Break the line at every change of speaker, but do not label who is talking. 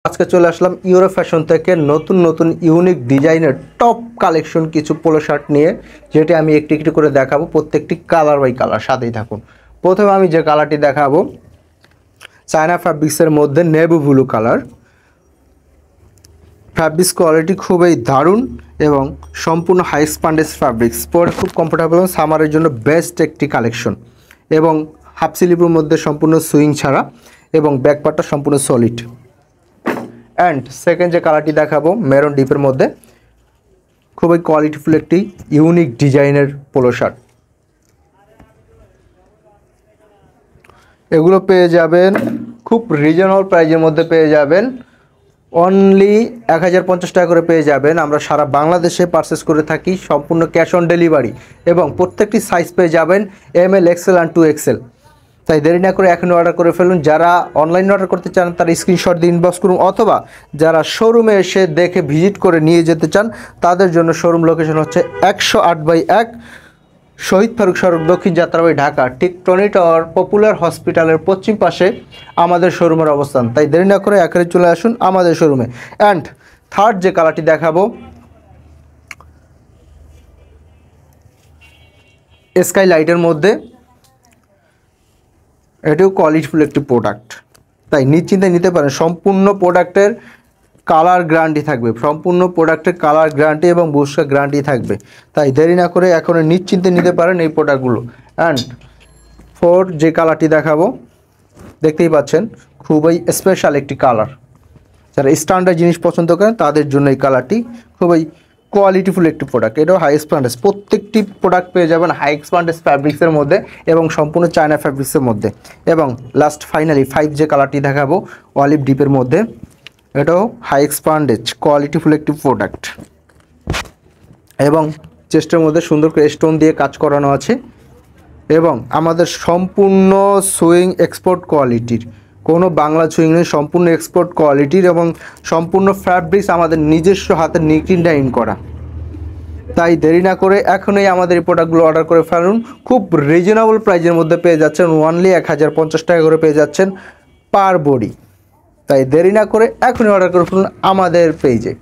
আজকে চলে আসলাম euro fashion থেকে নতুন নতুন ইউনিক ডিজাইনের টপ কালেকশন কিছু পোলো শার্ট নিয়ে, যেটি আমি একটি একটি করে দেখাবো। প্রত্যেকটি কালার বাই কালার, সাথেই থাকুন। প্রথমে আমি যে কালারটি দেখাবো, চায়না ফ্যাব্রিক্সের মধ্যে navy blue colour. Fabrics quality খুবই দারুণ এবং সম্পূর্ণ হাই স্প্যান্ডেজ ফ্যাব্রিক্স, পরে খুব কমফোর্টেবল এবং সামারের জন্য বেস্ট একটি কালেকশন। এবং হাফ স্লিভের মধ্যে সম্পূর্ণ সুইং ছাড়া এবং ব্যাকপার্টটা সম্পূর্ণ সলিড। অ্যান্ড সেকেন্ড যে কালারটি দেখাবো, মেরুন ডিপের মধ্যে খুবই কোয়ালিটিফুল একটি ইউনিক ডিজাইনের পোলো শার্ট। এগুলো পেয়ে যাবেন খুব রিজনেবল প্রাইজের মধ্যে, পেয়ে যাবেন অনলি 1050 টাকা করে পেয়ে যাবেন। আমরা সারা বাংলাদেশে পারচেস করে থাকি, সম্পূর্ণ ক্যাশ অন ডেলিভারি, এবং প্রত্যেকটি সাইজ পেয়ে যাবেন ML, XL অ্যান্ড 2XL। তাই দেরি না করে এখনই অর্ডার করে ফেলুন। যারা অনলাইনে অর্ডার করতে চান তারা স্ক্রিনশট দিয়ে ইনবক্স করুন, অথবা যারা শোরুমে এসে দেখে ভিজিট করে নিয়ে যেতে চান তাদের জন্য শোরুম লোকেশন হচ্ছে 108/1 শহীদ ফারুক সড়ক, দক্ষিণ যাত্রাবাড়ি, ঢাকা। ঠিক টনি টাওয়ার পপুলার হসপিটালের পশ্চিম পাশে আমাদের শোরুমের অবস্থান। তাই দেরি না করে এখনই চলে আসুন আমাদের শোরুমে। অ্যান্ড থার্ড যে কালারটি দেখাবো, স্কাই লাইটের মধ্যে, এটিও কোয়ালিটিফুল একটি প্রোডাক্ট, তাই নিশ্চিন্তায় নিতে পারেন। সম্পূর্ণ প্রোডাক্টের কালার গ্যারান্টি থাকবে, সম্পূর্ণ প্রোডাক্টের কালার গ্যারান্টি এবং বুস্টার গ্যারান্টি থাকবে। তাই দেরি না করে এখন নিশ্চিন্তে নিতে পারেন এই প্রোডাক্টগুলো। অ্যান্ড ফোর যে কালারটি দেখাবো, দেখতেই পাচ্ছেন খুবই স্পেশাল একটি কালার। যারা স্ট্যান্ডার্ড জিনিস পছন্দ করেন তাদের জন্য এই কালারটি খুবই কোয়ালিটিফুল একটি প্রোডাক্ট। এটাও হাই এক্সপান্ডেস, প্রত্যেকটি প্রোডাক্ট পেয়ে যাবেন হাই এক্সপান্ডেস ফ্যাব্রিক্সের মধ্যে এবং সম্পূর্ণ চায়না ফ্যাব্রিক্সের মধ্যে। এবং লাস্ট ফাইনালি 5 যে কালারটি দেখাবো, অলিভ ডিপের মধ্যে, এটাও হাই এক্সপান্ডেজ কোয়ালিটিফুল একটি প্রোডাক্ট এবং চেস্টের মধ্যে সুন্দর করে স্টোন দিয়ে কাজ করানো আছে। এবং আমাদের সম্পূর্ণ সুইং এক্সপোর্ট কোয়ালিটির, কোনো বাংলা সুইং নেই, সম্পূর্ণ এক্সপোর্ট কোয়ালিটির এবং সম্পূর্ণ ফ্যাব্রিক্স আমাদের নিজস্ব হাতে নিটিং ডাইং করা। তাই দেরি না করে এখনই আমাদের এই প্রোডাক্টগুলো অর্ডার করে ফেলুন। খুব রিজনেবল প্রাইজের মধ্যে পেয়ে যাচ্ছেন, অনলি 1050 টাকা করে পেয়ে যাচ্ছেন পার বডি। তাই দেরি না করে এখনই অর্ডার করে ফেলুন আমাদের পেজে।